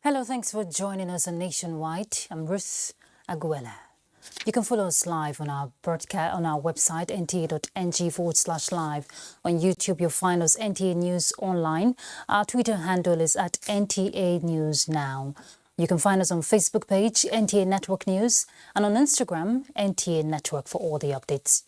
Hello, thanks for joining us on Nationwide. I'm Ruth, Aguele. You can follow us live on our broadcast on our website nta.ng/live. On YouTube, you'll find us NTA News Online. Our Twitter handle is at NTA News Now. You can find us on Facebook page NTA Network News and on Instagram NTA Network for all the updates.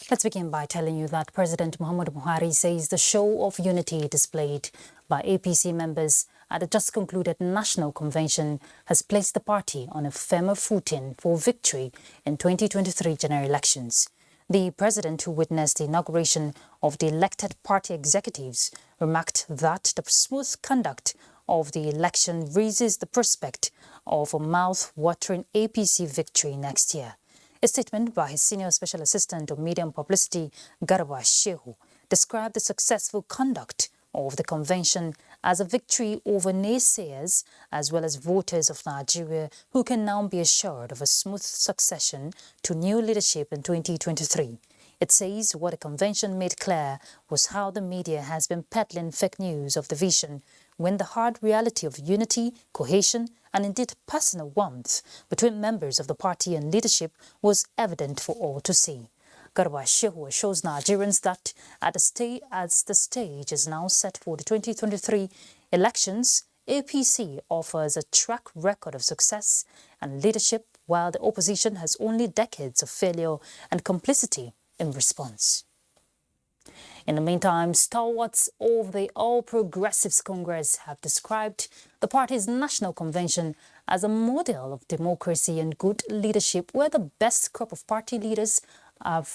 Let's begin by telling you that President Muhammadu Buhari says the show of unity displayed by APC members at the just concluded National Convention has placed the party on a firmer footing for victory in 2023 general elections. The president, who witnessed the inauguration of the elected party executives, remarked that the smooth conduct of the election raises the prospect of a mouth-watering APC victory next year. A statement by his senior special assistant on media and publicity, Garba Shehu, described the successful conduct of the convention as a victory over naysayers as well as voters of Nigeria who can now be assured of a smooth succession to new leadership in 2023. It says what the convention made clear was how the media has been peddling fake news of division when the hard reality of unity, cohesion and indeed personal warmth between members of the party and leadership was evident for all to see. Garba Shehu assures Nigerians that as the stage is now set for the 2023 elections, APC offers a track record of success and leadership, while the opposition has only decades of failure and complicity in response. In the meantime, stalwarts of the All Progressives Congress have described the party's national convention as a model of democracy and good leadership, where the best crop of party leaders are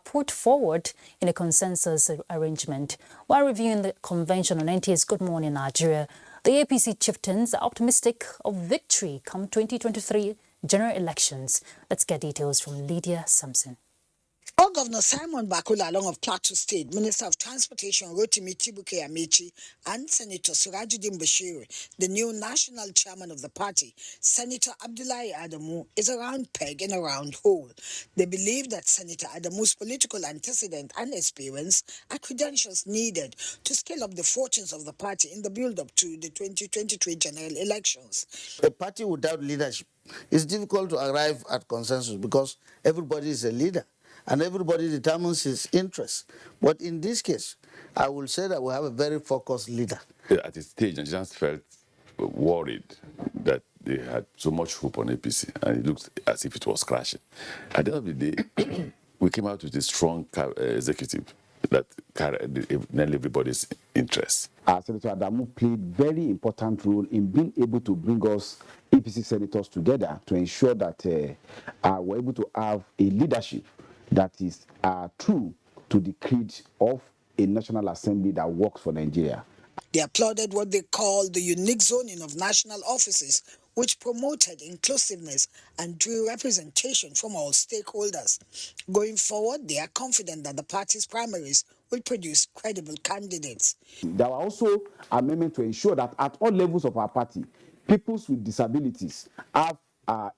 put forward in a consensus arrangement. While reviewing the convention on NTA's Good Morning Nigeria, the APC chieftains are optimistic of victory come 2023 general elections. Let's get details from Lydia Sampson. All Governor Simon Bakula along of Plateau State, Minister of Transportation Rotimi Chibuke Amechi, and Senator Surajuddin Bashir, the new national chairman of the party, Senator Abdullahi Adamu, is a round peg in a round hole. They believe that Senator Adamu's political antecedent and experience are credentials needed to scale up the fortunes of the party in the build-up to the 2023 general elections. A party without leadership, it's difficult to arrive at consensus because everybody is a leader. And everybody determines his interests. But in this case, I will say that we have a very focused leader. At this stage, Nigerians felt worried that they had so much hope on APC, and it looked as if it was crashing. At the end of the day, we came out with a strong executive that carried everybody's interests. Senator Adamu played very important role in being able to bring us APC senators together to ensure that we're able to have a leadership that is true to the creed of a National Assembly that works for Nigeria. They applauded what they called the unique zoning of national offices, which promoted inclusiveness and drew representation from all stakeholders. Going forward, they are confident that the party's primaries will produce credible candidates. There were also amendments to ensure that at all levels of our party, peoples with disabilities have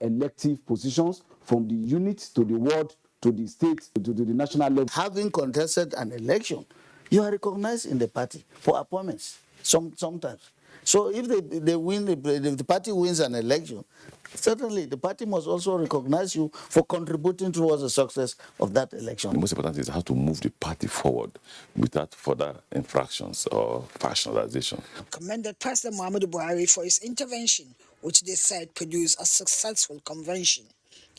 elective positions from the unit to the ward to the state, to the national level. Having contested an election, you are recognized in the party for appointments sometimes. So if they win, if the party wins an election, certainly the party must also recognize you for contributing towards the success of that election. The most important is how to move the party forward without further infractions or factionalization. Commended President Muhammadu Buhari for his intervention, which they said produced a successful convention.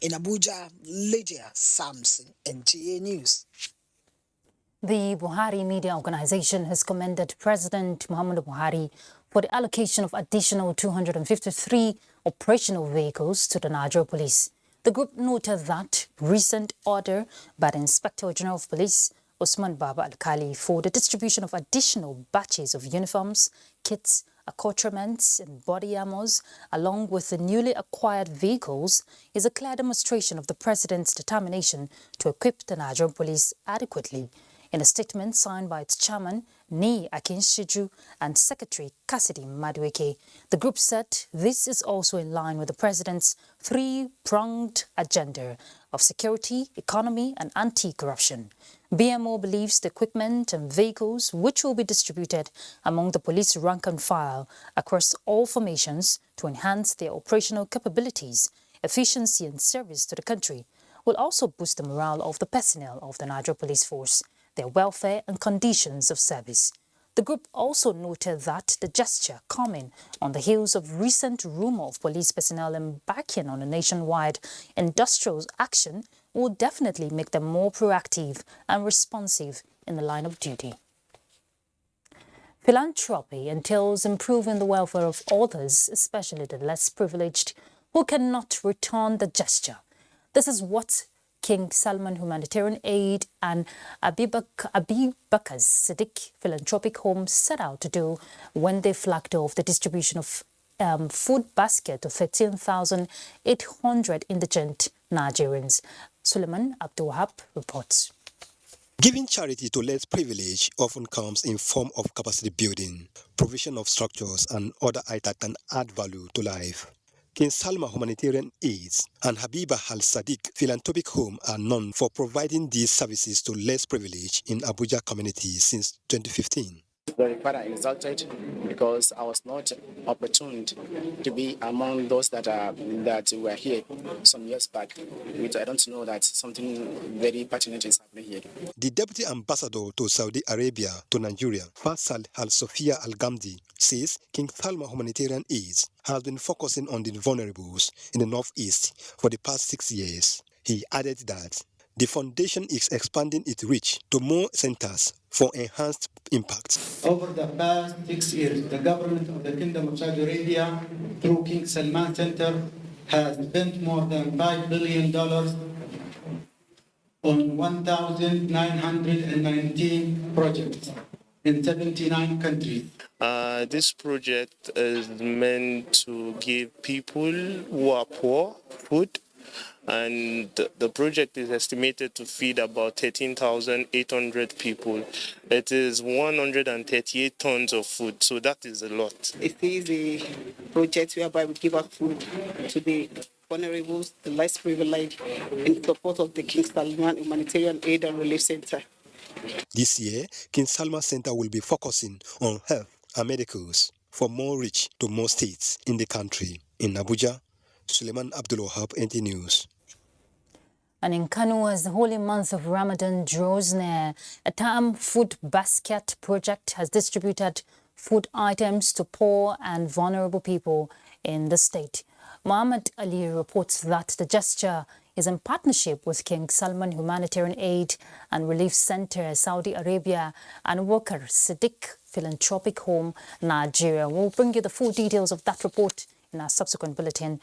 In Abuja, Lydia Sampson, NTA News. The Buhari Media Organization has commended President Muhammadu Buhari for the allocation of additional 253 operational vehicles to the Nigerian police. The group noted that recent order by the Inspector General of Police, Usman Baba Al-Kali, for the distribution of additional batches of uniforms, kits, accoutrements and body armors, along with the newly acquired vehicles, is a clear demonstration of the President's determination to equip the Nigerian police adequately. In a statement signed by its chairman, Ni Akinshiju, and Secretary Cassidy Madueke, the group said this is also in line with the President's three-pronged agenda of security, economy and anti-corruption. BMO believes the equipment and vehicles which will be distributed among the police rank and file across all formations to enhance their operational capabilities, efficiency and service to the country will also boost the morale of the personnel of the Nigeria Police Force, their welfare and conditions of service. The group also noted that the gesture coming on the heels of recent rumor of police personnel embarking on a nationwide industrial action will definitely make them more proactive and responsive in the line of duty. Philanthropy entails improving the welfare of others, especially the less privileged, who cannot return the gesture. This is what King Salman Humanitarian Aid and Abuja's Siddiq Philanthropic Home set out to do when they flagged off the distribution of food basket to 13,800 indigent Nigerians. Suleiman Abdulwahab reports. Giving charity to less privilege often comes in form of capacity building, provision of structures and other items that can add value to life. King Salman Humanitarian Aid and Habiba Al Sadiq Philanthropic Home are known for providing these services to less privileged in Abuja community since 2015. Very quite exalted because I was not opportuned to be among those that were here some years back. Which I don't know that something very pertinent is happening here. The Deputy Ambassador to Saudi Arabia to Nigeria, Faisal Al Sofia Al Gamdi, says King Salman Humanitarian Aid has been focusing on the vulnerables in the Northeast for the past 6 years. He added that the foundation is expanding its reach to more centers for enhanced impact. Over the past 6 years, the government of the Kingdom of Saudi Arabia, through King Salman Center, has spent more than $5 billion on 1,919 projects in 79 countries. This project is meant to give people who are poor food, and the project is estimated to feed about 13,800 people. It is 138 tons of food, so that is a lot. It is a project whereby we give out food to the vulnerable, the less privileged, in support of the King Salman Humanitarian Aid and Relief Center. This year, King Salman Center will be focusing on health and medicals for more reach to more states in the country. In Abuja, Suleiman Abdulwahab, NTA News. And in Kano, as the holy month of Ramadan draws near, a Tam Food Basket project has distributed food items to poor and vulnerable people in the state. Muhammad Ali reports that the gesture is in partnership with King Salman Humanitarian Aid and Relief Center, Saudi Arabia, and Worker Siddiq Philanthropic Home, Nigeria. We'll bring you the full details of that report in our subsequent bulletin.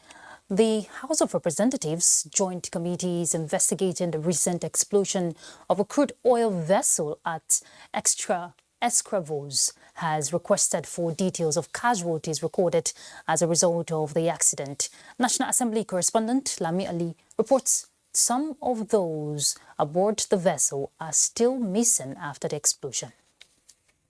The House of Representatives Joint Committees investigating the recent explosion of a crude oil vessel at Escravos has requested for details of casualties recorded as a result of the accident. National Assembly correspondent Lami Ali reports some of those aboard the vessel are still missing after the explosion.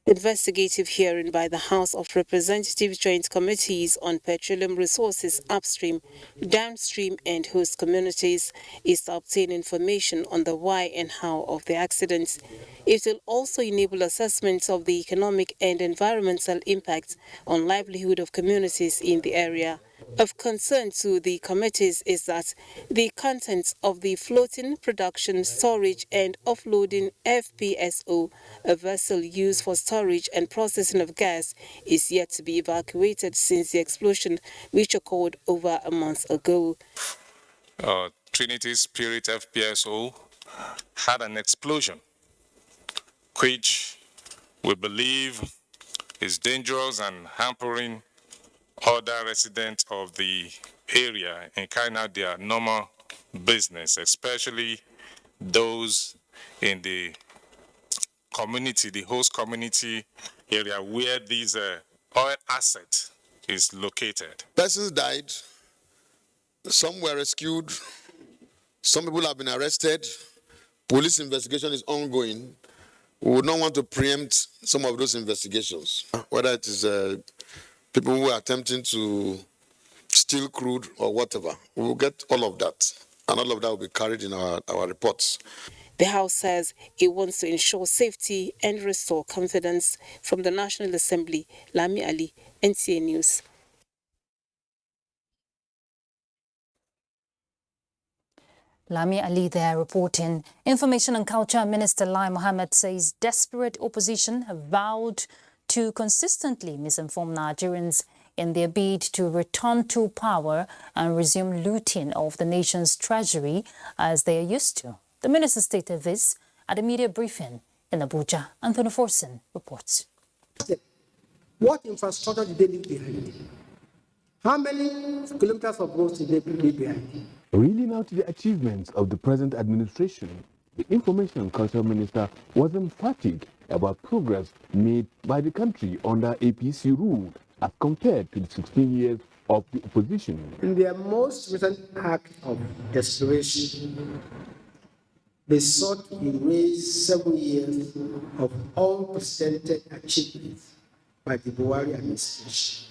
Investigative hearing by the House of Representatives Joint Committees on Petroleum Resources Upstream, Downstream and Host Communities is to obtain information on the why and how of the accident. It will also enable assessments of the economic and environmental impact on livelihood of communities in the area. Of concern to the committees is that the contents of the floating production, storage and offloading FPSO, a vessel used for storage and processing of gas, is yet to be evacuated since the explosion, which occurred over a month ago. Trinity Spirit FPSO had an explosion, which we believe is dangerous and hampering other residents of the area in carrying out their normal business, especially those in the community, the host community area where these oil asset is located. Persons died, some were rescued, some people have been arrested. Police investigation is ongoing. We would not want to preempt some of those investigations, whether it is people who are attempting to steal crude or whatever. We will get all of that, and all of that will be carried in our reports. The House says it wants to ensure safety and restore confidence. From the National Assembly, Lami Ali, NTA News. Lami Ali there reporting. Information and Culture Minister Lai Mohammed says desperate opposition have vowed to consistently misinform Nigerians in their bid to return to power and resume looting of the nation's treasury as they are used to. The minister stated this at a media briefing in Abuja. Anthony Forson reports. What infrastructure did they leave behind? How many kilometers of roads did they leave behind? Reeling out the achievements of the present administration, the Information and Culture Minister was emphatic about progress made by the country under APC rule as compared to the 16 years of the opposition. In their most recent act of desperation, they sought to erase 7 years of unprecedented achievements by the Buhari administration.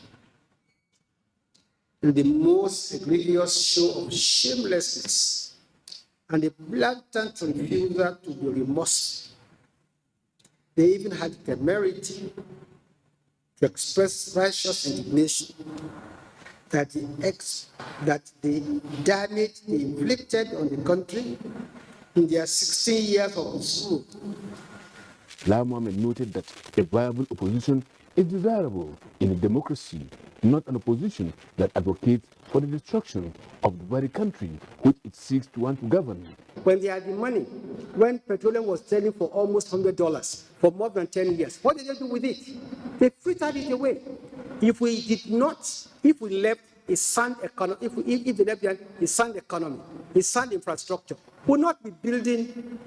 In the most egregious show of shamelessness and a blatant refusal to be remorseful, they even had the temerity to express righteous indignation that the damage they inflicted on the country in their 16 years of rule. Lai Mohammed noted that a viable opposition is desirable in a democracy, not an opposition that advocates for the destruction of the very country which it seeks to want to govern. When they had the money, when petroleum was selling for almost $100 for more than 10 years, what did they do with it? They frittered it away. If we left a sound economy, if they left behind a sound economy, a sound infrastructure, we'll not be building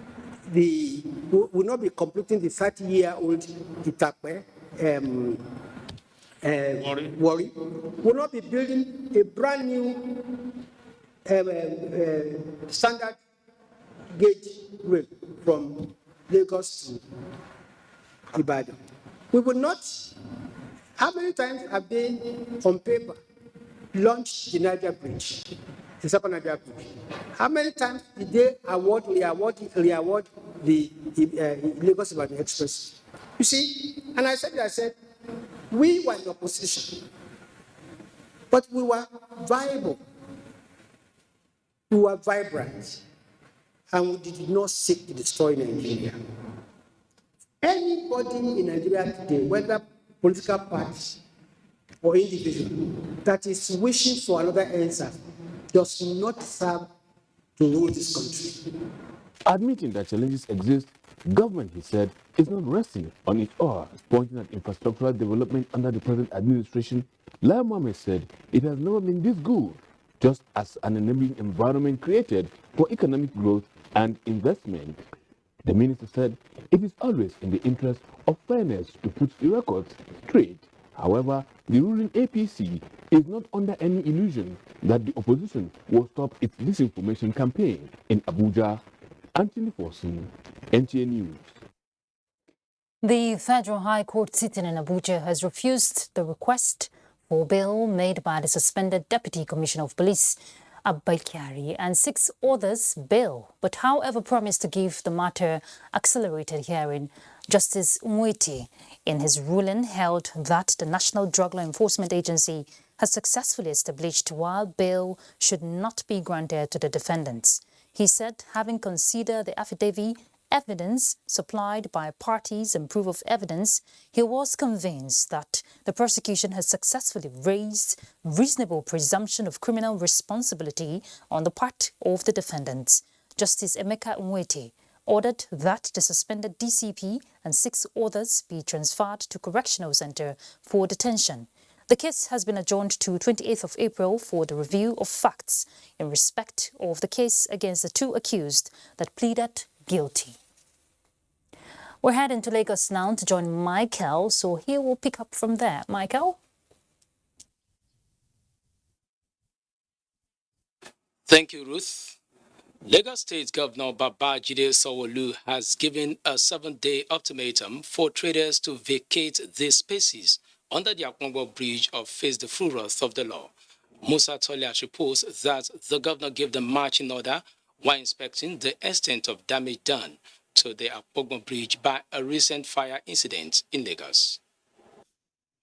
will not be completing the 30-year-old Itakpe Warri. We'll not be building a brand new standard gauge rail from Lagos to Ibadan. We will not. How many times have they, on paper, launched the Niger Bridge, the second Niger Bridge? How many times did they award the Lagos Ibadan Express? You see, and I said, we were in opposition, but we were viable, we were vibrant, and we did not seek to destroy Nigeria. Anybody in Nigeria today, whether political party or individual, that is wishing for another answer, does not serve to rule this country. Admitting that challenges exist, government, he said, is not resting on its oars, pointing at infrastructural development under the present administration. Lai Mohammed said it has never been this good, just as an enabling environment created for economic growth and investment. The minister said it is always in the interest of fairness to put the records straight. However, the ruling APC is not under any illusion that the opposition will stop its disinformation campaign. In Abuja, Anthony Forson, NTA News. The Federal High Court sitting in Abuja has refused the request for bail made by the suspended Deputy Commissioner of Police, Aguele, and 6 others bail, but however promised to give the matter accelerated hearing. Justice Nwiti, in his ruling, held that the National Drug Law Enforcement Agency has successfully established while bail should not be granted to the defendants. He said, having considered the affidavit, evidence supplied by parties and proof of evidence, he was convinced that the prosecution has successfully raised reasonable presumption of criminal responsibility on the part of the defendants. Justice Emeka Nwiti ordered that the suspended DCP and 6 others be transferred to Correctional Center for detention. The case has been adjourned to 28th of April for the review of facts in respect of the case against the 2 accused that pleaded guilty. We're heading to Lagos now to join Michael, so here we'll pick up from there. Michael? Thank you, Ruth. Lagos State Governor Babajide Sanwo-Olu has given a 7-day ultimatum for traders to vacate these spaces under the Aguele Bridge or face the full wrath of the law. Musa Toliash reports that the governor gave the marching order while inspecting the extent of damage done to the Aguele Bridge by a recent fire incident in Lagos.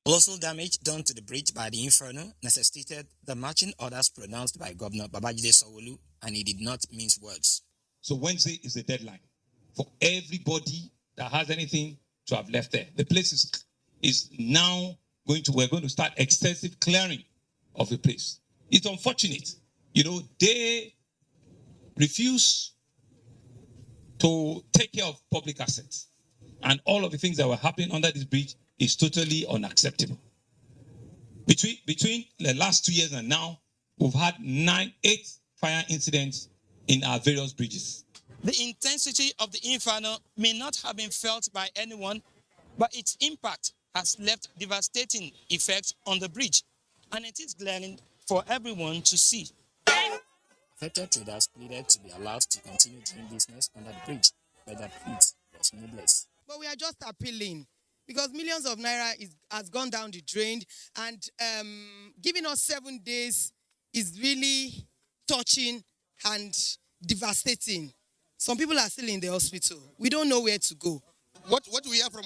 Colossal damage done to the bridge by the inferno necessitated the marching orders pronounced by Governor Babajide Sanwo-Olu, and he did not mince words. So Wednesday is the deadline for everybody that has anything to have left there. The place is now we're going to start extensive clearing of the place. It's unfortunate. They refuse to take care of public assets. And all of the things that were happening under this bridge is totally unacceptable. Between the last 2 years and now, we've had 8 fire incidents in our various bridges. The intensity of the inferno may not have been felt by anyone, but its impact has left devastating effects on the bridge, and it is glaring for everyone to see. Affected traders pleaded to be allowed to continue doing business under the bridge, but that plea was needless. But we are just appealing because millions of naira has gone down the drain, and giving us 7 days is really touching and devastating. Some people are still in the hospital. We don't know where to go. What we hear from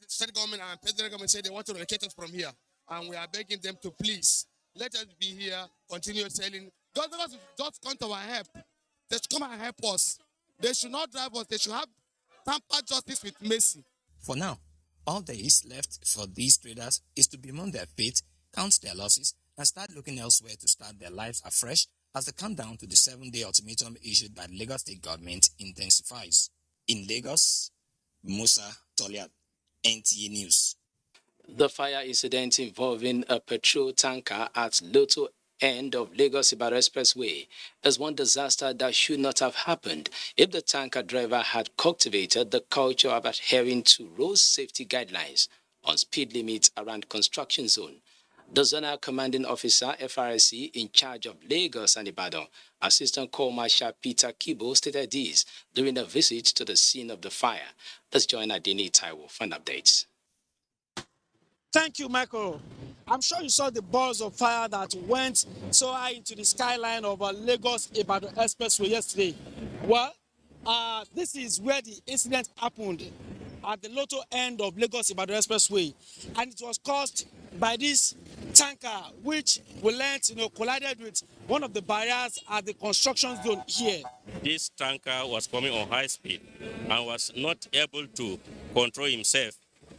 state government and federal government say they want to relocate us from here, and we are begging them to please let us be here, continue selling. Government just come to our help. They should come and help us. They should not drive us. They should have tamper justice with mercy. For now, all there is left for these traders is to bemoan their fate, count their losses, and start looking elsewhere to start their lives afresh as the countdown to the 7-day ultimatum issued by the Lagos State government intensifies. In Lagos, Musa Toliat, NTA News. The fire incident involving a petrol tanker at Lotto end of Lagos-Ibadan Expressway is one disaster that should not have happened if the tanker driver had cultivated the culture of adhering to road safety guidelines on speed limits around construction zone. The Zonal Commanding Officer, FRSC, in charge of Lagos and Ibadan, Assistant Corps Marshal Peter Kibo, stated this during a visit to the scene of the fire. Let's join Adini Taiwo for an update. Thank you, Michael. I'm sure you saw the balls of fire that went so high into the skyline of Lagos-Ibadan Expressway yesterday. Well, this is where the incident happened at the Lotto end of Lagos-Ibadan Expressway, and it was caused by this tanker, which we learned, collided with one of the barriers at the construction zone here. This tanker was coming on high speed and was not able to control himself.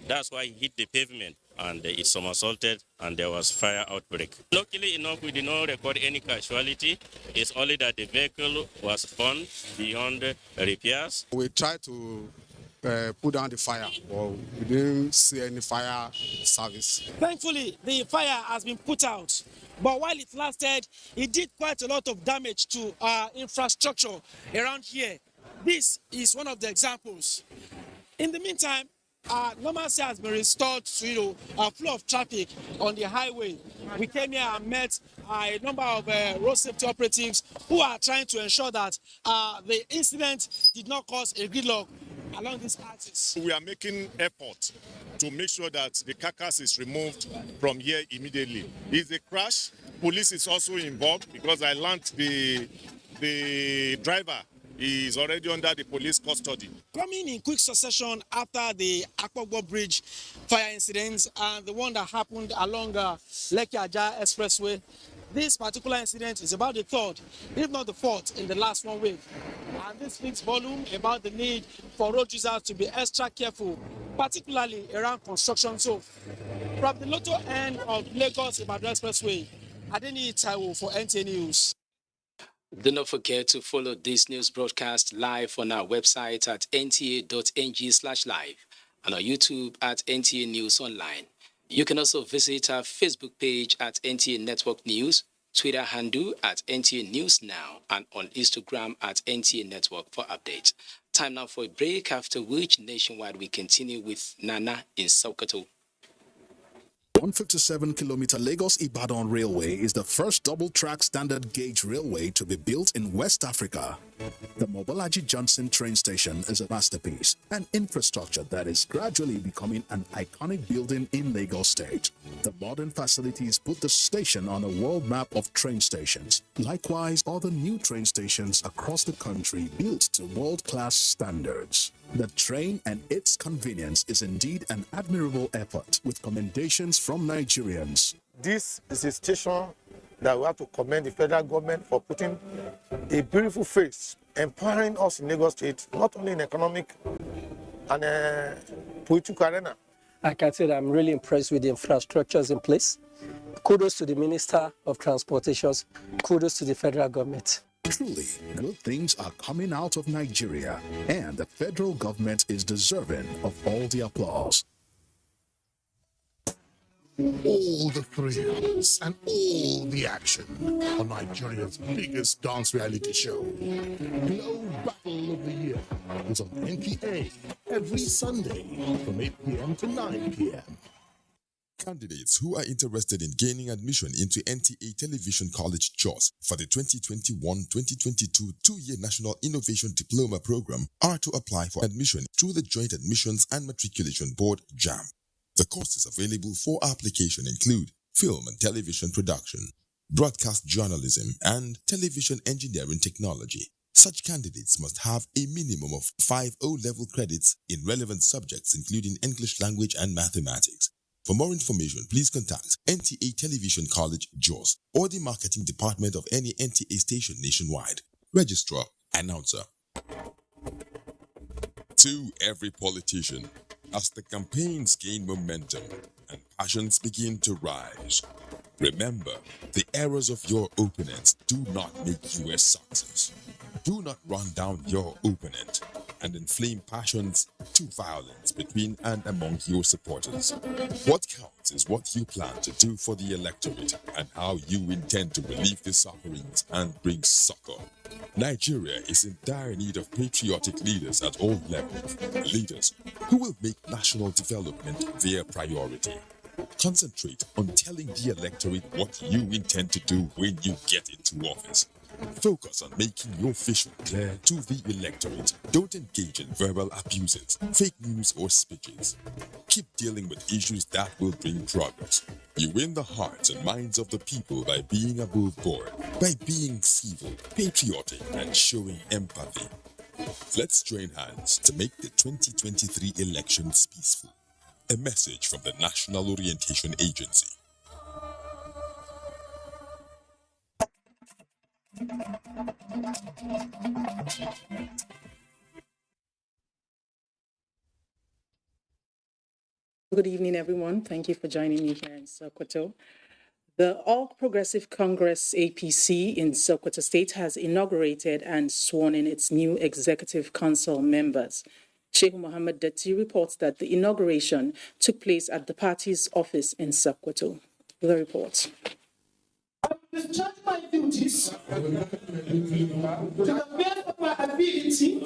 That's why he hit the pavement and it somersaulted and there was fire outbreak. Luckily enough, we did not record any casualty. It's only that the vehicle was burned beyond repairs. We tried to put down the fire, but we didn't see any fire service. Thankfully, the fire has been put out. But while it lasted, it did quite a lot of damage to our infrastructure around here. This is one of the examples. In the meantime, normalcy has been restored to a flow of traffic on the highway. We came here and met a number of road safety operatives who are trying to ensure that the incident did not cause a gridlock along this axis. We are making effort to make sure that the carcass is removed from here immediately. It's a crash. Police is also involved because I learned the driver is already under the police custody. Coming in quick succession after the Aguele Bridge fire incident and the one that happened along Lekki-Ajah Expressway, this particular incident is about the third, if not the fourth, in the last 1 week. And this speaks volume about the need for road users to be extra careful, particularly around construction zone. From the Lotto end of Lagos-Ibadan Expressway, Adeni Taiwo for NTA News. Do not forget to follow this news broadcast live on our website at nta.ng/live and on YouTube at NTA News Online. You can also visit our Facebook page at NTA Network News, Twitter handle at NTA News Now, and on Instagram at NTA Network for updates. Time now for a break, after which nationwide we continue with Nana in Sokoto. 157-kilometer Lagos-Ibadan Railway is the first double-track standard gauge railway to be built in West Africa. The Mobolaji Johnson train station is a masterpiece, an infrastructure that is gradually becoming an iconic building in Lagos State. The modern facilities put the station on a world map of train stations. Likewise, other new train stations across the country built to world-class standards. The train and its convenience is indeed an admirable effort, with commendations from Nigerians. This is a station that we have to commend the federal government for putting a beautiful face, empowering us in Lagos State, not only in economic and political arena. I can say that I'm really impressed with the infrastructures in place. Kudos to the Minister of Transportations. Kudos to the federal government. Truly, good things are coming out of Nigeria, and the federal government is deserving of all the applause. All the thrills and all the action on Nigeria's biggest dance reality show. Glow Battle of the Year is on NTA every Sunday from 8 p.m. to 9 p.m. Candidates who are interested in gaining admission into NTA Television College Jos for the 2021-2022 two-year National Innovation Diploma Program are to apply for admission through the Joint Admissions and Matriculation Board, JAM. The courses available for application include film and television production, broadcast journalism, and television engineering technology. Such candidates must have a minimum of 5 O-level credits in relevant subjects including English language and mathematics. For more information, please contact NTA Television College, Jos, or the marketing department of any NTA station nationwide. Registrar, Announcer. To every politician, as the campaigns gain momentum and passions begin to rise, remember, the errors of your opponents do not make you a success. Do not run down your opponent and inflame passions to violence between and among your supporters. What counts is what you plan to do for the electorate and how you intend to relieve the sufferings and bring succor. Nigeria is in dire need of patriotic leaders at all levels, leaders who will make national development their priority. Concentrate on telling the electorate what you intend to do when you get into office. Focus on making your vision clear to the electorate. Don't engage in verbal abuses, fake news, or speeches. Keep dealing with issues that will bring progress. You win the hearts and minds of the people by being above board, by being civil, patriotic, and showing empathy. Let's join hands to make the 2023 elections peaceful. A message from the National Orientation Agency. Good evening, everyone. Thank you for joining me here in Sokoto. The All Progressive Congress APC in Sokoto State has inaugurated and sworn in its new Executive Council members. Sheikh Mohammed Dati reports that the inauguration took place at the party's office in Sokoto. The report. I will discharge my duties to the best of my ability.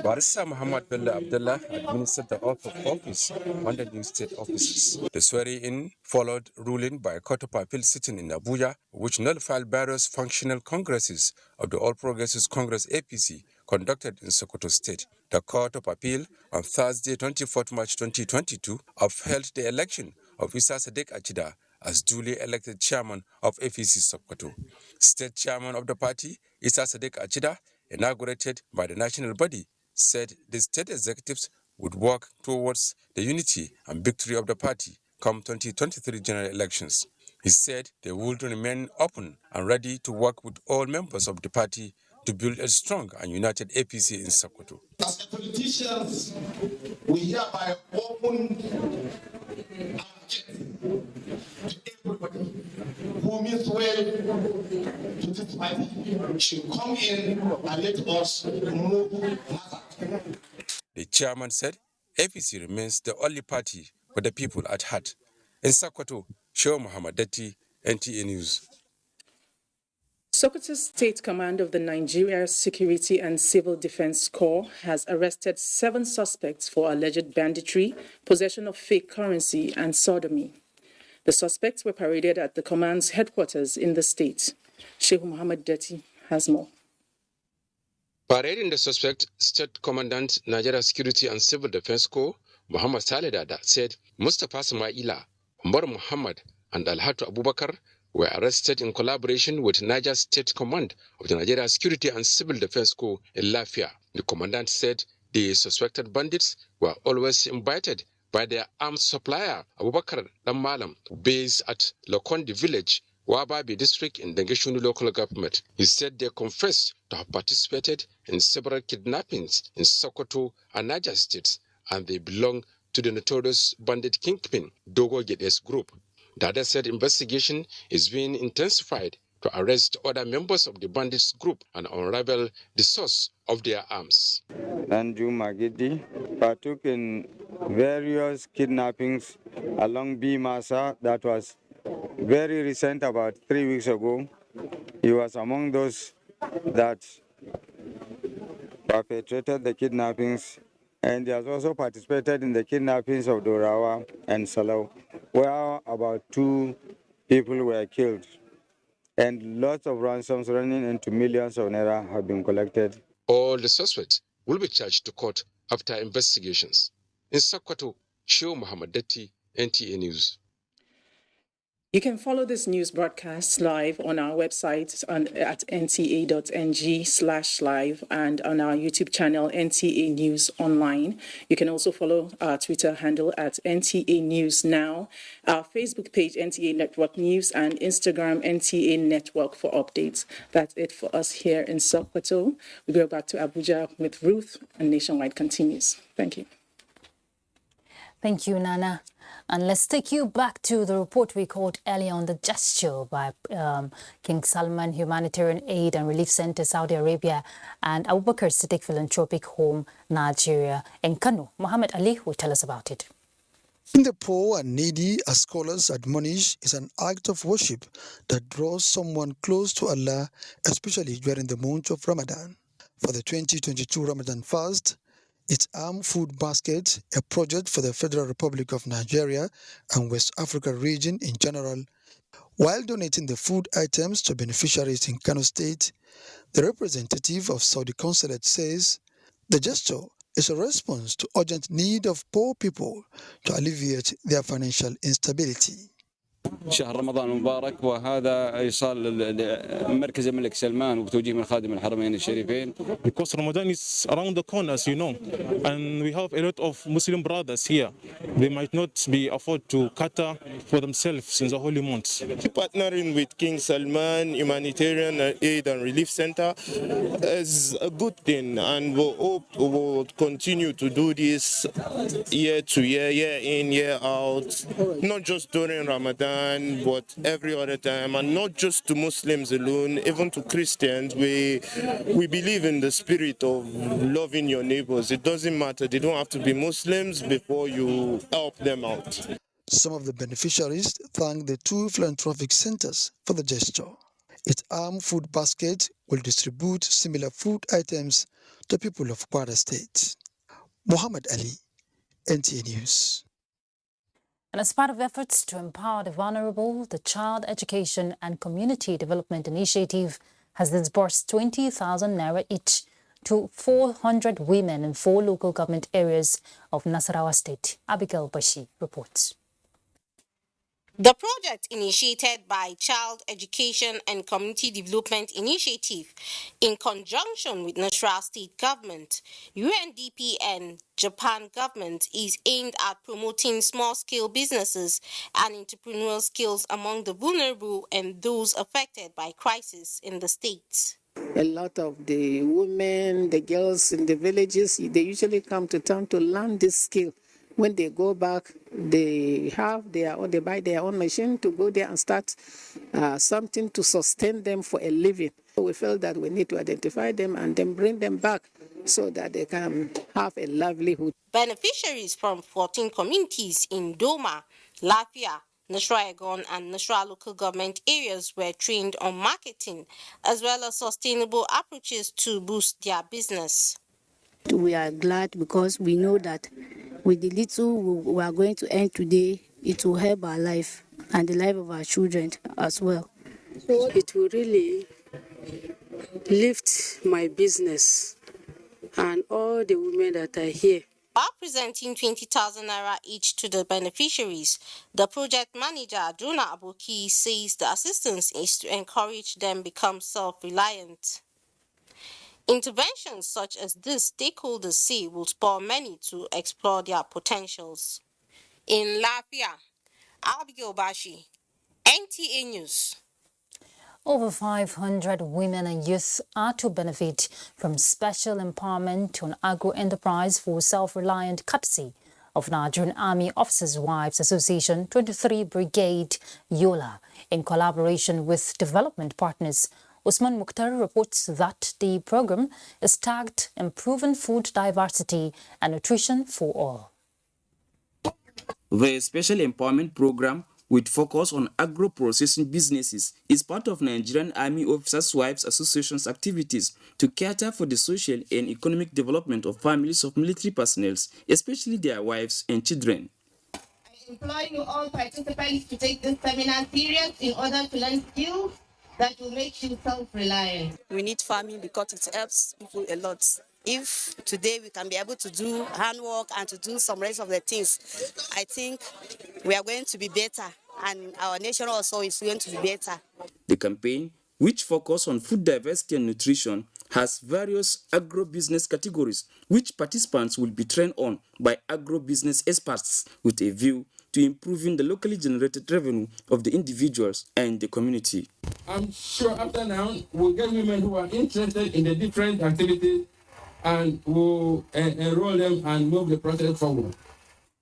Barrister Muhammad Bello Abdullah administered the oath of office on the new state offices. The swearing-in followed ruling by a court of appeal sitting in Abuja, which nullified various functional congresses of the All Progressives Congress APC conducted in Sokoto State. The Court of Appeal on Thursday, 24 March 2022, upheld the election of Isa Sadiq Achida as duly elected chairman of APC Sokoto. State chairman of the party, Isa Sadiq Achida, inaugurated by the national body, said the state executives would work towards the unity and victory of the party come 2023 general elections. He said they would remain open and ready to work with all members of the party to build a strong and united APC in Sokoto. As politicians, we hereby open to everybody who means well to opposition party should come in and let us move matter. The chairman said APC remains the only party for the people at heart. In Sokoto, Shehu Muhammad Datti, NTA News. Sokoto State Command of the Nigeria Security and Civil Defense Corps has arrested 7 suspects for alleged banditry, possession of fake currency, and sodomy. The suspects were paraded at the command's headquarters in the state. Shehu Muhammad Datti has more. Parading the suspect, State Commandant Nigeria Security and Civil Defense Corps, Muhammad Saleh Dada, said Mustafa Samaila, Umar Muhammad, and Alhatu Abubakar were arrested in collaboration with Niger State Command of the Nigeria Security and Civil Defense Corps in Lafia. The commandant said the suspected bandits were always invited by their arms supplier, Abubakar Damalam, based at Lokondi village, Wababi district in Dengeshunu local government. He said they confessed to have participated in several kidnappings in Sokoto and Niger states, and they belong to the notorious bandit kingpin Dogo Gedes group. Dada said investigation is being intensified to arrest other members of the bandits group and unravel the source of their arms. Anju Magidi partook in various kidnappings along Bimasa. That was very recent, about 3 weeks ago. He was among those that perpetrated the kidnappings, and he has also participated in the kidnappings of Dorawa and Salau, where about 2 people were killed, and lots of ransoms running into millions of naira have been collected. All the suspects will be charged to court after investigations. In Sokoto, Shehu Muhammad Datti, NTA News. You can follow this news broadcast live on our website at nta.ng/live and on our YouTube channel, NTA News Online. You can also follow our Twitter handle at NTA News Now, our Facebook page, NTA Network News, and Instagram, NTA Network for updates. That's it for us here in Sokoto. We go back to Abuja with Ruth, and Nationwide continues. Thank you. Thank you, Nana. And let's take you back to the report we called earlier on, the gesture by King Salman Humanitarian Aid and Relief Center, Saudi Arabia, and Abubakar Siddiq Philanthropic Home, Nigeria, in Kano. Muhammad Ali will tell us about it. The poor and needy, as scholars admonish, is an act of worship that draws someone close to Allah, especially during the month of Ramadan. For the 2022 Ramadan fast, its Armed Food Basket, a project for the Federal Republic of Nigeria and West Africa region in general, while donating the food items to beneficiaries in Kano State, the representative of Saudi Consulate says the gesture is a response to urgent need of poor people to alleviate their financial instability. شهر رمضان المبارك، وهذا ايصال مركز الملك سلمان وبتوجيه من خادم الحرمين الشريفين. Because Ramadan is around the corner, as you know, and we have a lot of Muslim brothers here. They might not be afford to cater for themselves in the holy months. Partnering with King Salman Humanitarian Aid and Relief Center is a good thing, and we hope we will continue to do this year to year, year in, year out, not just during Ramadan, but every other time, and not just to Muslims alone, even to Christians. We believe in the spirit of loving your neighbors. It doesn't matter, they don't have to be Muslims before you help them out. Some of the beneficiaries thank the 2 philanthropic centers for the gesture. Its Armed Food Basket will distribute similar food items to people of Kwara State. Muhammad Ali, NTA News. And as part of efforts to empower the vulnerable, the Child Education and Community Development Initiative has disbursed 20,000 naira each to 400 women in 4 local government areas of Nasarawa State. Abigail Bashi reports. The project, initiated by Child Education and Community Development Initiative in conjunction with Nasarawa State Government, UNDP and Japan Government, is aimed at promoting small-scale businesses and entrepreneurial skills among the vulnerable and those affected by crisis in the state. A lot of the women, the girls in the villages, they usually come to town to learn this skill When they go back, they buy their own machine to go there and start something to sustain them for a living. So we felt that we need to identify them and then bring them back so that they can have a livelihood. Beneficiaries from 14 communities in Doma, Lafia, Nasra Egon and Nasra local government areas were trained on marketing as well as sustainable approaches to boost their business. We are glad because we know that with the little we are going to earn today, it will help our life and the life of our children as well. So it will really lift my business and all the women that are here. While presenting 20,000 naira each to the beneficiaries, the project manager, Aduna Abuki, says the assistance is to encourage them become self-reliant. Interventions such as this, stakeholders say, will spur many to explore their potentials. In Lafia, Abigail Bashi, NTA News. Over 500 women and youth are to benefit from special empowerment on agro-enterprise for self-reliant courtesy of Nigerian Army Officers' Wives Association 23 Brigade Yola in collaboration with development partners. Usman Mukhtar reports that the program is tagged Improving Food Diversity and Nutrition for All. The Special Empowerment Program with focus on agro-processing businesses is part of Nigerian Army Officers' Wives Association's activities to cater for the social and economic development of families of military personnel, especially their wives and children. I implore you all participants to take this seminar serious in order to learn skills that will make you self-reliant. We need farming because it helps people a lot. If today we can be able to do handwork and to do some rest of the things, I think we are going to be better and our nation also is going to be better. The campaign, which focuses on food diversity and nutrition, has various agro-business categories which participants will be trained on by agro-business experts with a view to improving the locally generated revenue of the individuals and the community. I'm sure after now we'll get women who are interested in the different activities and we'll enroll them and move the process forward.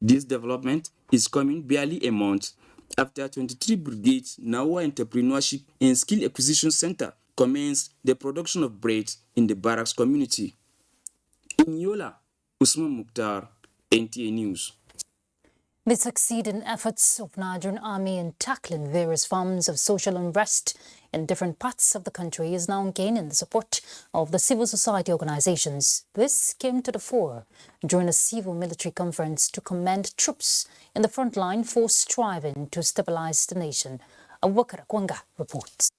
This development is coming barely a month after 23 Brigades Nawa Entrepreneurship and Skill Acquisition Center commenced the production of bread in the barracks community. In Yola, Usman Mukhtar, NTA News. The succeeding efforts of Nigerian Army in tackling various forms of social unrest in different parts of the country is now gaining the support of the civil society organizations. This came to the fore during a civil-military conference to commend troops in the front line for striving to stabilize the nation. Abubakar Kwanga reports.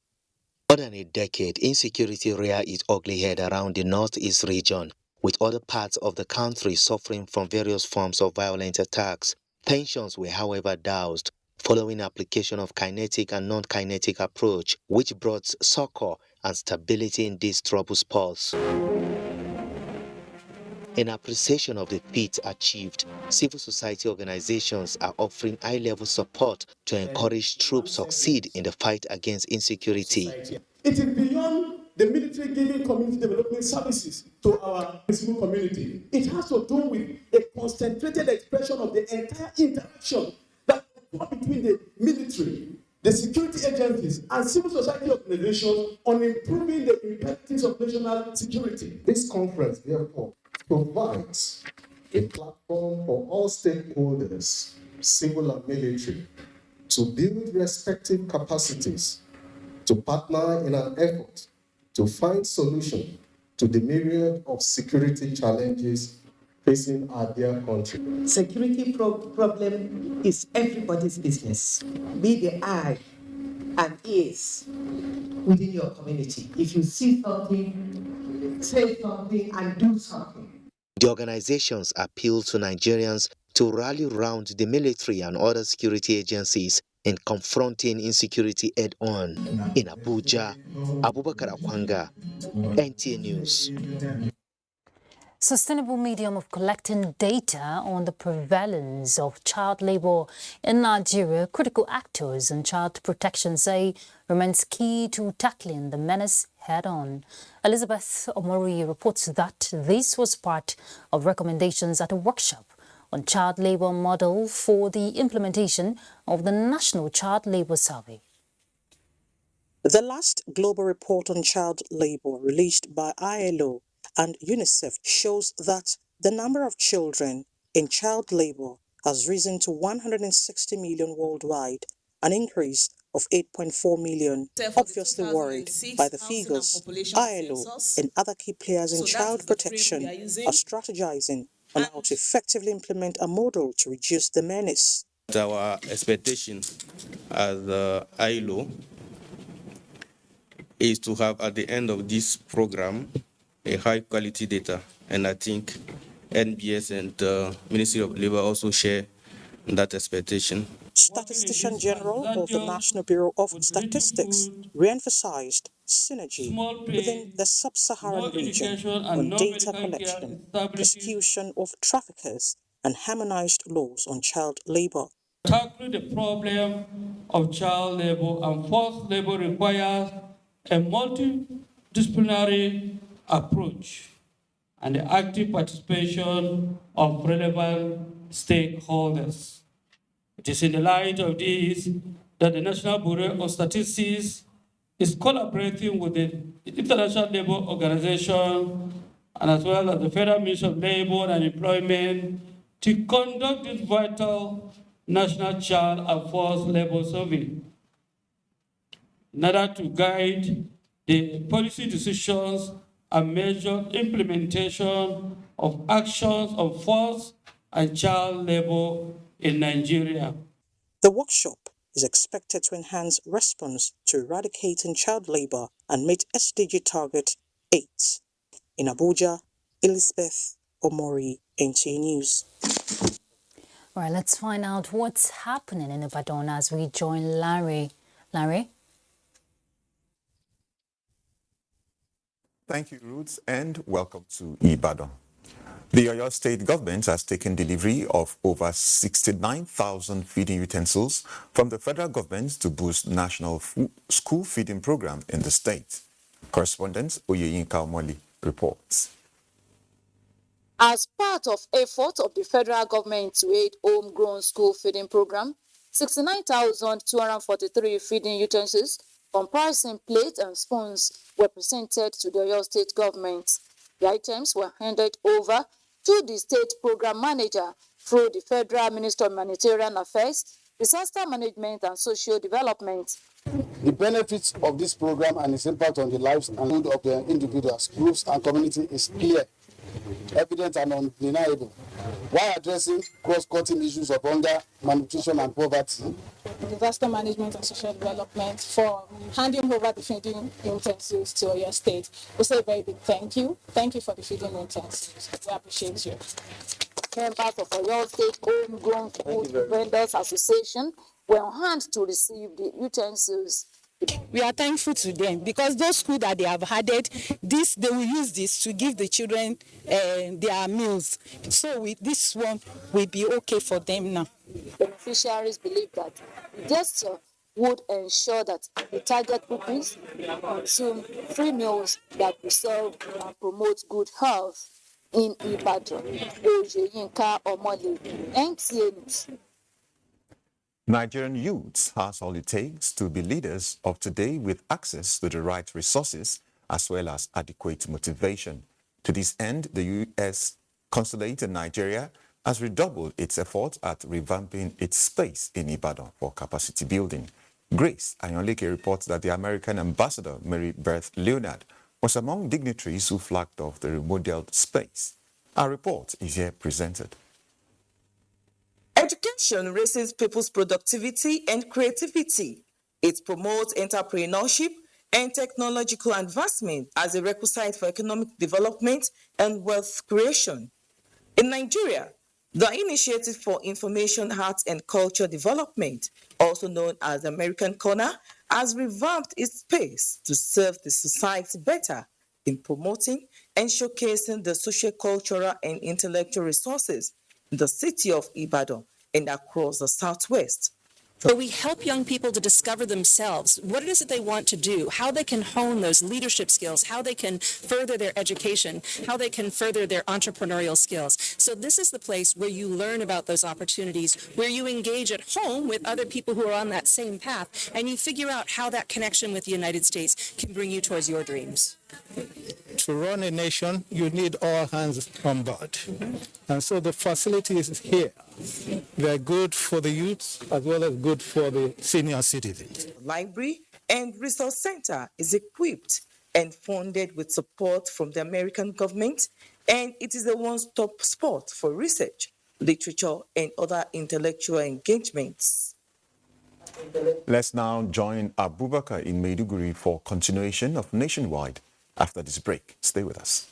More than a decade, insecurity reared its ugly head around the northeast region, with other parts of the country suffering from various forms of violent attacks. Tensions were, however, doused following application of kinetic and non-kinetic approach, which brought succor and stability in these troubled spots. In appreciation of the feat achieved, civil society organizations are offering high-level support to encourage troops succeed in the fight against insecurity. It is beyond the military giving community development services to our civil community. It has to do with a concentrated expression of the entire interaction that occurs between the military, the security agencies, and civil society organizations on improving the imperatives of national security. This conference, therefore, provides a platform for all stakeholders, civil and military, to build respective capacities, to partner in an effort to find solutions to the myriad of security challenges facing our dear country. Security problem is everybody's business. Be the eye and ears within your community. If you see something, say something and do something. The organizations appeal to Nigerians to rally around the military and other security agencies in confronting insecurity head-on. In Abuja, Abubakar Akwanga, NTA News. Sustainable medium of collecting data on the prevalence of child labor in Nigeria, critical actors and child protection say remains key to tackling the menace head-on. Elizabeth Omori reports that this was part of recommendations at a workshop on child labour model for the implementation of the National Child Labour Survey. The last global report on child labor released by ILO and UNICEF shows that the number of children in child labor has risen to 160 million worldwide, an increase of 8.4 million. Obviously worried by the figures, ILO and other key players in child protection are strategizing on how to effectively implement a model to reduce the menace. Our expectation as ILO is to have at the end of this program a high quality data, and I think NBS and Ministry of Labour also share that expectation. Statistician General of the National Bureau of Statistics re-emphasized synergy within the sub-Saharan region on data collection, prosecution of traffickers, and harmonized laws on child labor. Tackling the problem of child labor and forced labor requires a multidisciplinary approach and the active participation of relevant stakeholders. It is in the light of this that the National Bureau of Statistics is collaborating with the International Labour Organization and as well as the Federal Ministry of Labour and Employment to conduct this vital National Child and Forced Labour Survey in order to guide the policy decisions and measure implementation of actions of forced and child labor in Nigeria. The workshop is expected to enhance response to eradicating child labor and meet SDG Target 8. In Abuja, Elizabeth Omori, NTA News. All right, let's find out what's happening in Ibadan as we join Larry. Larry? Thank you, Ruth, and welcome to Ibadan. The Oyo State government has taken delivery of over 69,000 feeding utensils from the federal government to boost national school feeding program in the state. Correspondent Oyeyinka Omoli reports. As part of efforts of the federal government to aid homegrown school feeding program, 69,243 feeding utensils comprising plates and spoons were presented to the Oyo State government. The items were handed over to the state program manager through the Federal Minister of Humanitarian Affairs, Disaster Management and Social Development. The benefits of this program and its impact on the lives and mood of the individuals, groups and community is clear, evident and undeniable, while addressing cross-cutting issues of hunger, malnutrition and poverty. Disaster Management and Social Development for handing over the feeding utensils to Oyo State. We say a very big thank you. Thank you for the feeding utensils. We appreciate you. Members of Oyo State Homegrown Food Vendors Association were on hand to receive the utensils. We are thankful to them because those schools that they have added, they will use this to give the children their meals. So this one will be okay for them now. Beneficiaries believe that the gesture would ensure that the target pupils consume free meals that preserve and promote good health in Ibadan. Oyeyinka Omoli, NTA News. Nigerian youths has all it takes to be leaders of today with access to the right resources as well as adequate motivation. To this end, the U.S. Consulate in Nigeria has redoubled its efforts at revamping its space in Ibadan for capacity building. Grace Ayonleke reports that the American ambassador, Mary Beth Leonard, was among dignitaries who flagged off the remodeled space. Our report is here presented. Education raises people's productivity and creativity. It promotes entrepreneurship and technological advancement as a requisite for economic development and wealth creation. In Nigeria, the Initiative for Information, Arts and Culture Development, also known as the American Corner, has revamped its space to serve the society better in promoting and showcasing the social, cultural, and intellectual resources in the city of Ibadan and across the Southwest. But we help young people to discover themselves, what it is that they want to do, how they can hone those leadership skills, how they can further their education, how they can further their entrepreneurial skills. So this is the place where you learn about those opportunities, where you engage at home with other people who are on that same path, and you figure out how that connection with the United States can bring you towards your dreams. To run a nation, you need all hands on board. And so the facilities here, they're good for the youth as well as good for the senior citizens. Library and Resource Center is equipped and funded with support from the American government, and it is a one-stop spot for research, literature, and other intellectual engagements. Let's now join Abubakar in Maiduguri for continuation of Nationwide. After this break, stay with us.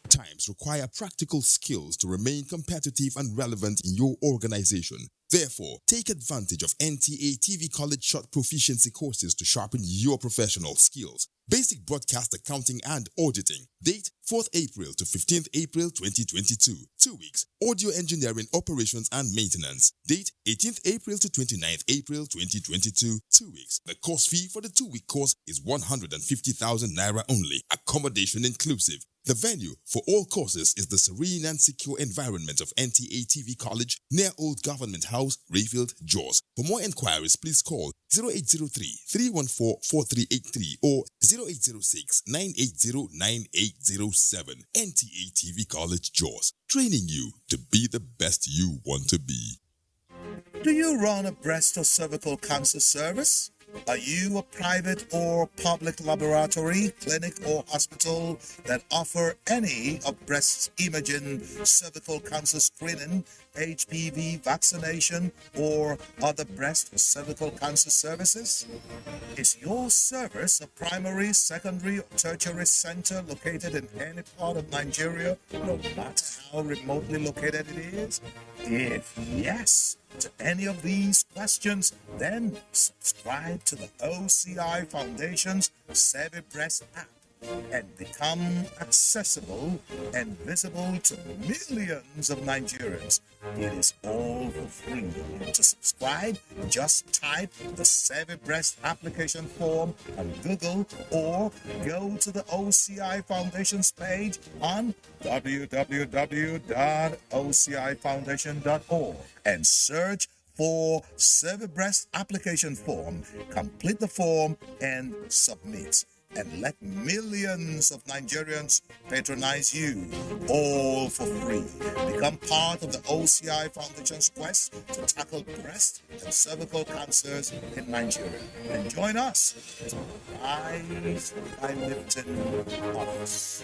Times require practical skills to remain competitive and relevant in your organization. Therefore, take advantage of NTA TV College Short Proficiency courses to sharpen your professional skills. Basic Broadcast Accounting and Auditing. Date 4th April to 15th April 2022. 2 weeks. Audio Engineering Operations and Maintenance. Date 18th April to 29th April 2022. 2 weeks. The course fee for the 2-week course is 150,000 naira only. Accommodation inclusive. The venue for all courses is the serene and secure environment of NTA TV College near Old Government House, Rayfield, Jos. For more enquiries, please call 0803-314-4383 or 0806-980-9807. NTA TV College, Jos. Training you to be the best you want to be. Do you run a breast or cervical cancer service? Are you a private or public laboratory, clinic or hospital that offer any of breast imaging, cervical cancer screening, HPV vaccination, or other breast or cervical cancer services? Is your service a primary, secondary, or tertiary center located in any part of Nigeria, no matter how remotely located it is? If yes to any of these questions, then subscribe to the OCI Foundation's Save Breast app and become accessible and visible to millions of Nigerians. It is all for free. To subscribe, just type the Save Breast application form on Google or go to the OCI Foundation's page on www.ocifoundation.org and search for Save Breast application form. Complete the form and submit. And let millions of Nigerians patronize you, all for free. Become part of the OCI Foundation's quest to tackle breast and cervical cancers in Nigeria. And join us to rise by lifting others.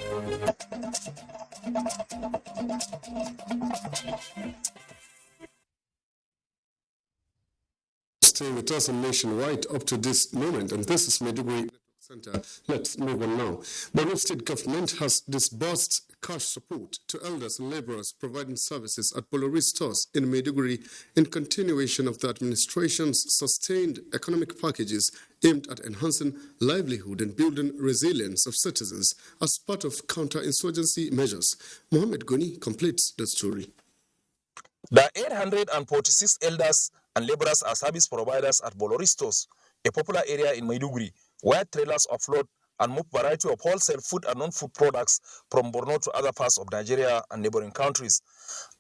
Stay with us on Nationwide up to this moment, and this is Maiduguri Center. Let's move on now. Borno State government has disbursed cash support to elders and laborers providing services at Bolori stores in Maiduguri in continuation of the administration's sustained economic packages aimed at enhancing livelihood and building resilience of citizens as part of counter-insurgency measures. Mohammed Goni completes the story. The 846 elders and laborers are service providers at Bolori stores, a popular area in Maiduguri, where trailers offload and move variety of wholesale food and non-food products from Borno to other parts of Nigeria and neighboring countries.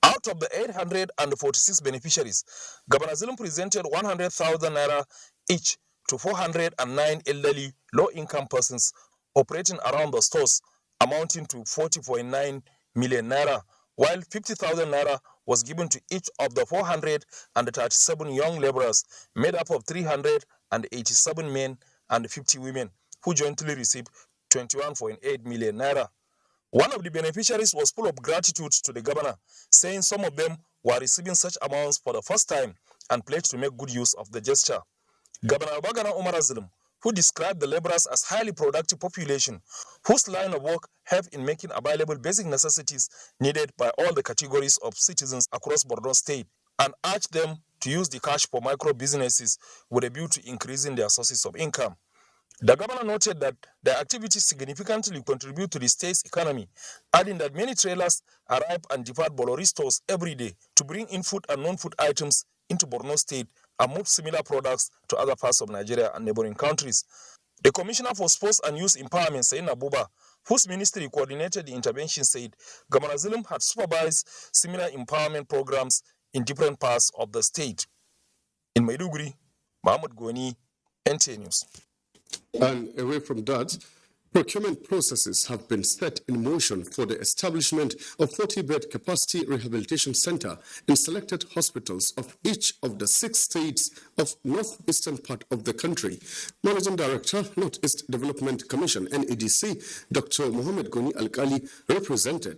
Out of the 846 beneficiaries, Governor Zulum presented 100,000 naira each to 409 elderly, low-income persons operating around the stores, amounting to 40.9 million naira, while 50,000 naira was given to each of the 437 young laborers, made up of 387 men and 50 women, who jointly received 21.8 million naira. One of the beneficiaries was full of gratitude to the governor, saying some of them were receiving such amounts for the first time and pledged to make good use of the gesture. Governor Bagana Umar Azulum, who described the laborers as highly productive population, whose line of work have in making available basic necessities needed by all the categories of citizens across Borno State, and urged them to use the cash for micro businesses with a view to increasing their sources of income. The governor noted that their activities significantly contribute to the state's economy, adding that many trailers arrive and depart Bolori stores every day to bring in food and non-food items into Borno State and move similar products to other parts of Nigeria and neighboring countries. The Commissioner for Sports and Youth Empowerment, Sain Abuja, whose ministry coordinated the intervention, said Governor Zulum had supervised similar empowerment programs in different parts of the state. In Maiduguri, Mahmoud Goni, NTA News. And away from that, procurement processes have been set in motion for the establishment of 40-bed capacity rehabilitation center in selected hospitals of each of the 6 states of northeastern part of the country. Managing Director, Northeast Development Commission, NEDC, Dr. Mohammed Goni Alkali,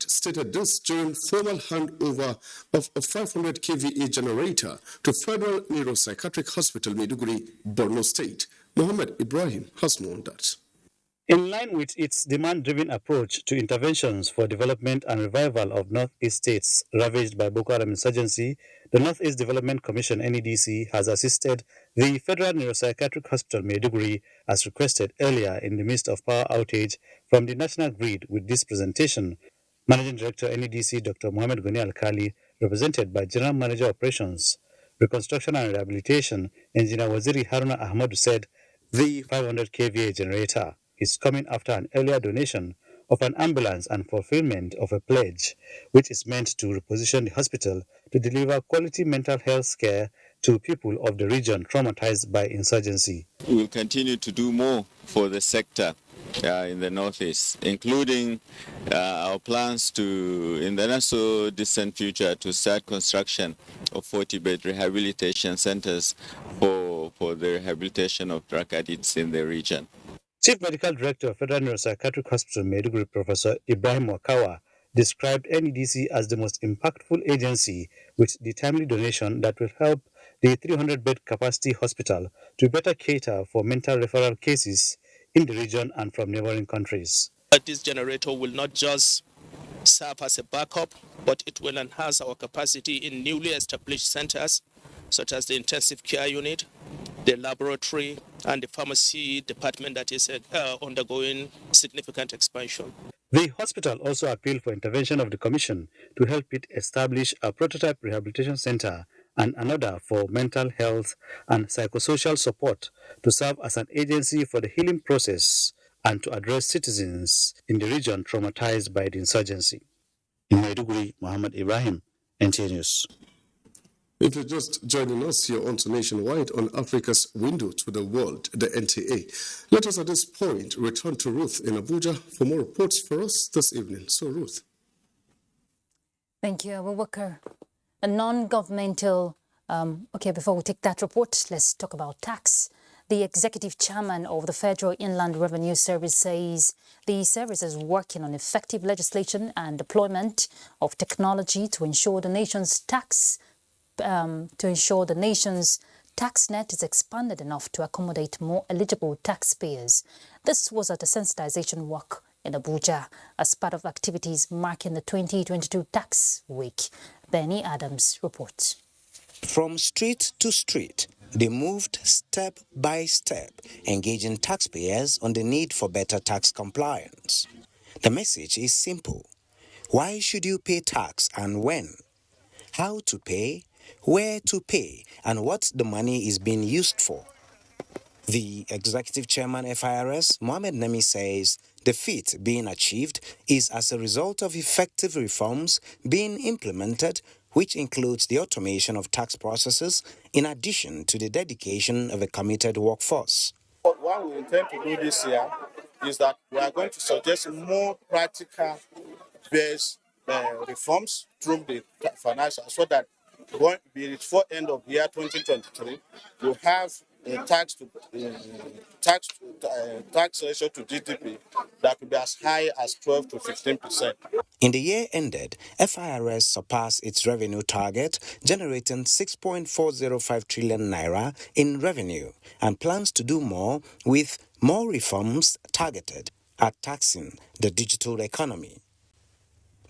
stated this during formal handover of a 500 kVA generator to Federal Neuropsychiatric Hospital, Maiduguri, Borno State. Mohammed Ibrahim has more on that. In line with its demand-driven approach to interventions for development and revival of Northeast states ravaged by Boko Haram insurgency, the Northeast Development Commission (NEDC) has assisted the Federal Neuropsychiatric Hospital Maiduguri as requested earlier in the midst of power outage from the national grid with this presentation. Managing Director NEDC Dr. Mohammed Goni Alkali, represented by General Manager Operations, Reconstruction and Rehabilitation, Engineer Waziri Haruna Ahmadu, said the 500 kVA generator is coming after an earlier donation of an ambulance and fulfillment of a pledge, which is meant to reposition the hospital to deliver quality mental health care to people of the region traumatized by insurgency. We will continue to do more for the sector in the Northeast, including our plans to, in the not so distant future, to start construction of 40-bed rehabilitation centers for the rehabilitation of drug addicts in the region. Chief Medical Director of Federal Neuropsychiatric Hospital Maiduguri, Professor Ibrahim Wakawa, described NEDC as the most impactful agency with the timely donation that will help the 300-bed capacity hospital to better cater for mental referral cases in the region and from neighboring countries. This generator will not just serve as a backup, but it will enhance our capacity in newly established centers, such as the intensive care unit, the laboratory, and the pharmacy department that is undergoing significant expansion. The hospital also appealed for intervention of the Commission to help it establish a prototype rehabilitation center and another for mental health and psychosocial support to serve as an agency for the healing process and to address citizens in the region traumatized by the insurgency. In Maiduguri, Muhammad Ibrahim, NTA News. If you're just joining us, you're on to Nationwide on Africa's window to the world, the NTA. Let us at this point return to Ruth in Abuja for more reports for us this evening. So, Ruth. Thank you, Abubakar. A non-governmental, before we take that report, let's talk about tax. The executive chairman of the Federal Inland Revenue Service says the service is working on effective legislation and deployment of technology to ensure the nation's tax net is expanded enough to accommodate more eligible taxpayers. This was at a sensitization walk in Abuja as part of activities marking the 2022 tax week. Benny Adams reports. From street to street, they moved step by step, engaging taxpayers on the need for better tax compliance. The message is simple. Why should you pay tax and when? How to pay, where to pay, and what the money is being used for. The executive chairman FIRS, Mohammed Nemi, says the feat being achieved is as a result of effective reforms being implemented, which includes the automation of tax processes in addition to the dedication of a committed workforce. What we intend to do this year is that we are going to suggest more practical based reforms through the financial so that before end of year 2023, we have a tax ratio to GDP that will be as high as 12 to 15%. In the year ended, FIRS surpassed its revenue target, generating 6.405 trillion naira in revenue, and plans to do more with more reforms targeted at taxing the digital economy.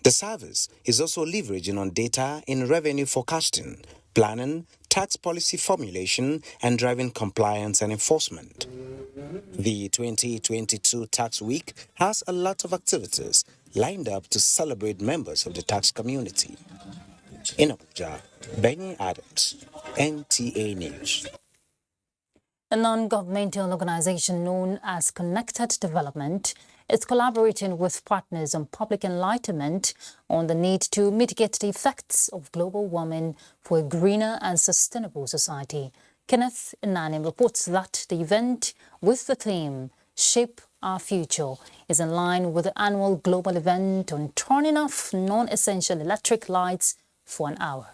The service is also leveraging on data in revenue forecasting, planning, tax policy formulation, and driving compliance and enforcement. The 2022 Tax Week has a lot of activities lined up to celebrate members of the tax community. In Abuja, Benny Adams, NTA News. A non-governmental organization known as Connected Development is collaborating with partners on public enlightenment on the need to mitigate the effects of global warming for a greener and sustainable society. Kenneth Inanim reports that the event with the theme Shape Our Future is in line with the annual global event on turning off non-essential electric lights for an hour.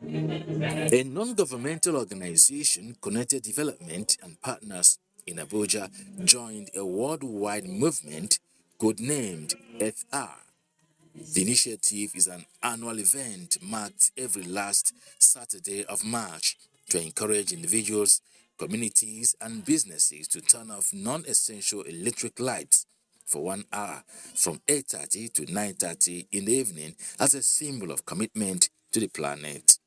A non-governmental organization, Connected Development, and partners in Abuja joined a worldwide movement codenamed Earth Hour. The initiative is an annual event marked every last Saturday of March to encourage individuals, communities, and businesses to turn off non-essential electric lights for 1 hour from 8:30 to 9:30 in the evening as a symbol of commitment to the planet.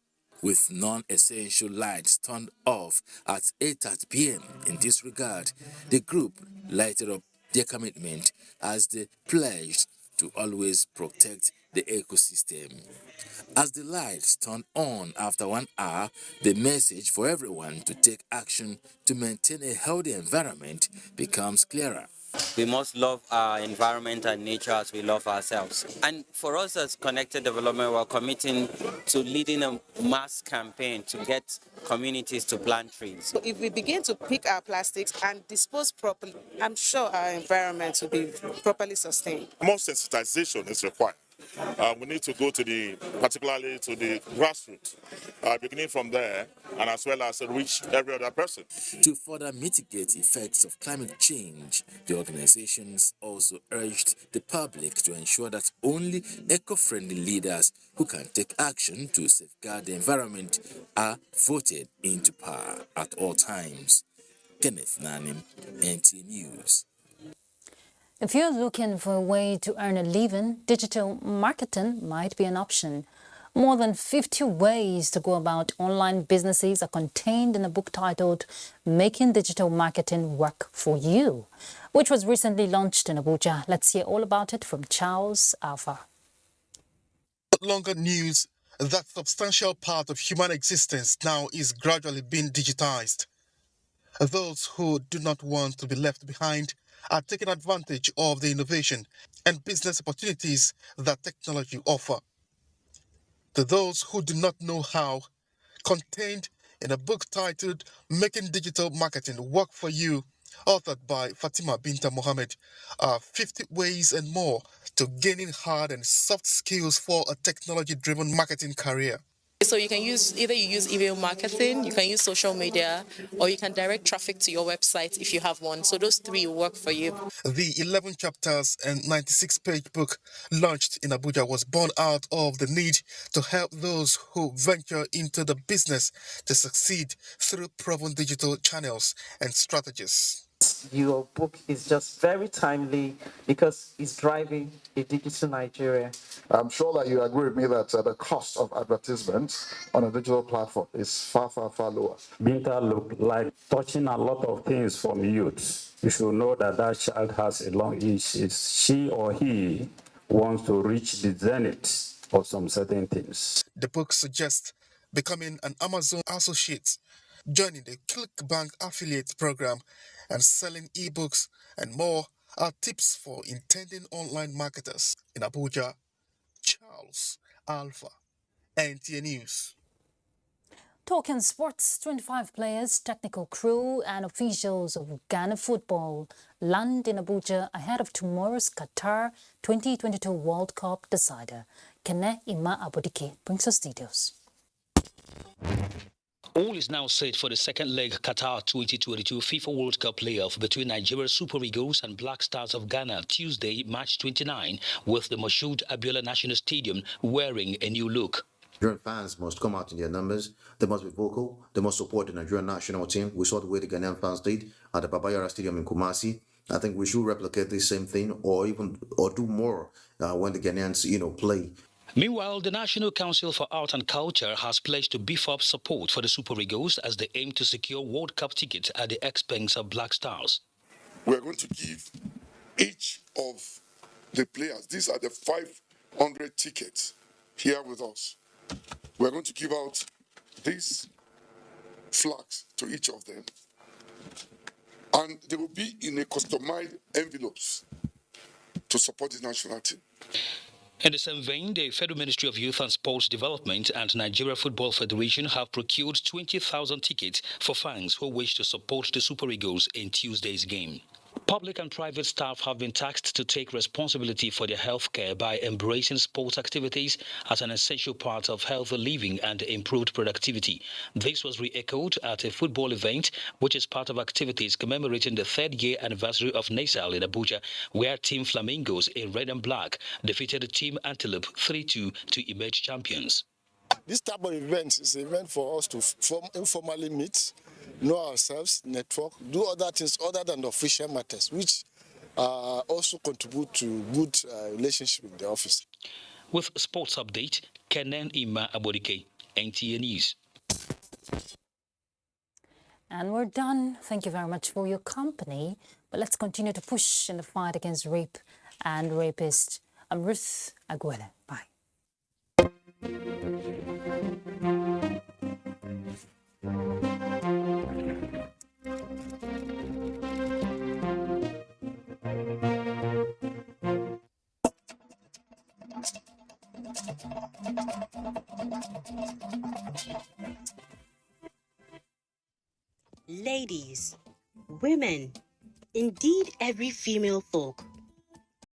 With non-essential lights turned off at 8:30 p.m. in this regard, the group lighted up their commitment as they pledged to always protect the ecosystem. As the lights turn on after 1 hour, the message for everyone to take action to maintain a healthy environment becomes clearer. We must love our environment and nature as we love ourselves. And for us as Connected Development, we're committing to leading a mass campaign to get communities to plant trees. So if we begin to pick our plastics and dispose properly, I'm sure our environment will be properly sustained. More sensitization is required. We need to go particularly to the grassroots, beginning from there, and as well as reach every other person. To further mitigate effects of climate change, the organizations also urged the public to ensure that only eco-friendly leaders who can take action to safeguard the environment are voted into power at all times. Kenneth Nanim, NTA News. If you're looking for a way to earn a living, digital marketing might be an option. More than 50 ways to go about online businesses are contained in a book titled Making Digital Marketing Work for You, which was recently launched in Abuja. Let's hear all about it from Charles Alpha. Longer news that substantial part of human existence now is gradually being digitized. Those who do not want to be left behind are taking advantage of the innovation and business opportunities that technology offer. To those who do not know how, contained in a book titled Making Digital Marketing Work for You, authored by Fatima Binta Mohammed, are 50 ways and more to gaining hard and soft skills for a technology-driven marketing career. So you can use email marketing, you can use social media, or you can direct traffic to your website if you have one. So those three will work for you. The 11 chapters and 96-page book launched in Abuja was born out of the need to help those who venture into the business to succeed through proven digital channels and strategies. Your book is just very timely because it's driving a digital Nigeria. I'm sure that you agree with me that the cost of advertisements on a digital platform is far, far, far lower. Binta look like touching a lot of things from youth. You should know that that child has a long age. She or he wants to reach the zenith of some certain things. The book suggests becoming an Amazon associate, joining the ClickBank affiliate program, and selling ebooks and more are tips for intending online marketers. In Abuja, Charles Alpha, NTA News. Talking sports, 25 players, technical crew and officials of Ghana football land in Abuja ahead of tomorrow's Qatar 2022 World Cup decider. Kene Ima Abodike brings us details. All is now set for the second leg Qatar 2022 FIFA World Cup playoff between Nigeria Super Eagles and Black Stars of Ghana Tuesday, March 29, with the Moshood Abuja National Stadium wearing a new look. Nigerian fans must come out in their numbers. They must be vocal. They must support the Nigerian national team. We saw the way the Ghanaian fans did at the Babayara Stadium in Kumasi. I think we should replicate the same thing, or do more when the Ghanaians, play. Meanwhile, the National Council for Art and Culture has pledged to beef up support for the Super Eagles as they aim to secure World Cup tickets at the expense of Black Stars. We're going to give each of the players, these are the 500 tickets here with us. We're going to give out these flags to each of them, and they will be in a customized envelopes to support the national team. In the same vein, the Federal Ministry of Youth and Sports Development and Nigeria Football Federation have procured 20,000 tickets for fans who wish to support the Super Eagles in Tuesday's game. Public and private staff have been tasked to take responsibility for their health care by embracing sports activities as an essential part of healthy living and improved productivity. This was re-echoed at a football event, which is part of activities commemorating the 3rd year anniversary of NASAL in Abuja, where Team Flamingos in red and black defeated Team Antelope 3-2 to emerge champions. This type of event is an event for us to informally meet, know ourselves, network, do other things other than the official matters, which also contribute to good relationship in the office. With sports update, Kenan Ima Abodike, NTA News. And we're done. Thank you very much for your company. But let's continue to push in the fight against rape and rapists. I'm Ruth Aguele. Bye. Ladies, women, indeed every female folk